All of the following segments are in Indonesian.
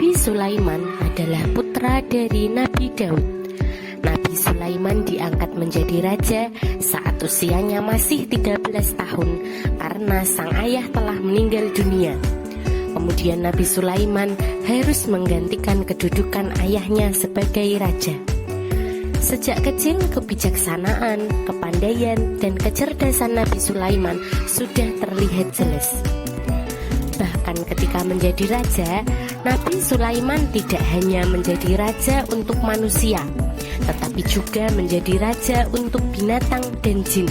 Nabi Sulaiman adalah putra dari Nabi Daud. Nabi Sulaiman diangkat menjadi raja saat usianya masih 13 tahun karena sang ayah telah meninggal dunia. Kemudian Nabi Sulaiman harus menggantikan kedudukan ayahnya sebagai raja. Sejak kecil, kebijaksanaan, kepandaian, dan kecerdasan Nabi Sulaiman sudah terlihat jelas. Bahkan ketika menjadi raja, Nabi Sulaiman tidak hanya menjadi raja untuk manusia, tetapi juga menjadi raja untuk binatang dan jin.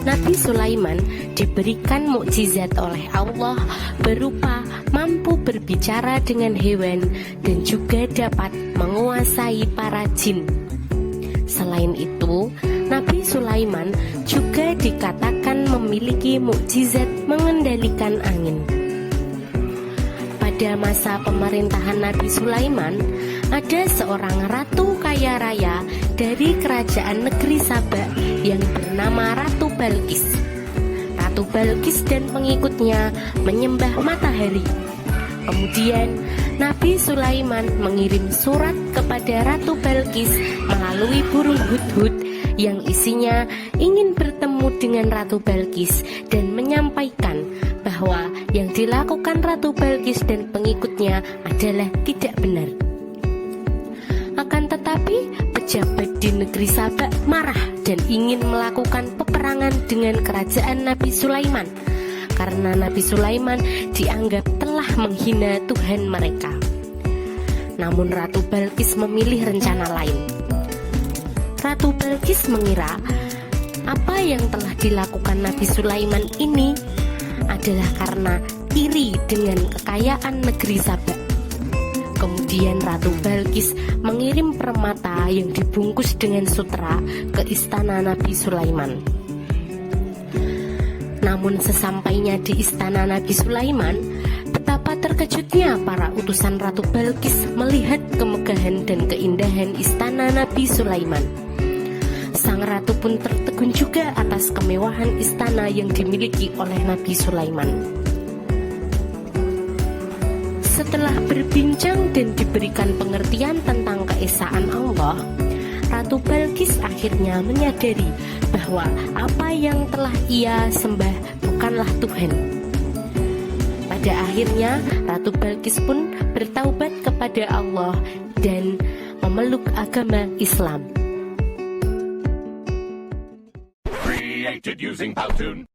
Nabi Sulaiman diberikan mukjizat oleh Allah berupa mampu berbicara dengan hewan dan juga dapat menguasai para jin. Selain itu, Nabi Sulaiman juga dikatakan memiliki mukjizat mengendalikan angin. Pada masa pemerintahan Nabi Sulaiman, ada seorang ratu kaya raya dari kerajaan negeri Saba yang bernama Ratu Balqis. Ratu Balqis dan pengikutnya menyembah matahari. Kemudian Nabi Sulaiman mengirim surat kepada Ratu Balqis melalui burung hudhud yang isinya ingin bertemu dengan Ratu Balqis dan menyampaikan bahwa yang dilakukan Ratu Balqis dan pengikutnya adalah tidak benar. Akan tetapi, pejabat di negeri Saba marah dan ingin melakukan peperangan dengan kerajaan Nabi Sulaiman karena Nabi Sulaiman dianggap telah menghina Tuhan mereka. Namun Ratu Balqis memilih rencana lain. Ratu Balqis mengira apa yang telah dilakukan Nabi Sulaiman ini adalah karena iri dengan kekayaan negeri Saba. Kemudian Ratu Balqis mengirim permata yang dibungkus dengan sutra ke istana Nabi Sulaiman. Namun sesampainya di istana Nabi Sulaiman, betapa terkejutnya para utusan Ratu Balqis melihat kemegahan dan keindahan istana Nabi Sulaiman. Sang ratu pun tertegun juga atas kemewahan istana yang dimiliki oleh Nabi Sulaiman. Setelah berbincang dan diberikan pengertian tentang keesaan Allah, Ratu Balqis akhirnya menyadari bahwa apa yang telah ia sembah bukanlah Tuhan. Pada akhirnya, Ratu Balqis pun bertaubat kepada Allah dan memeluk agama Islam. Created using Powtoon.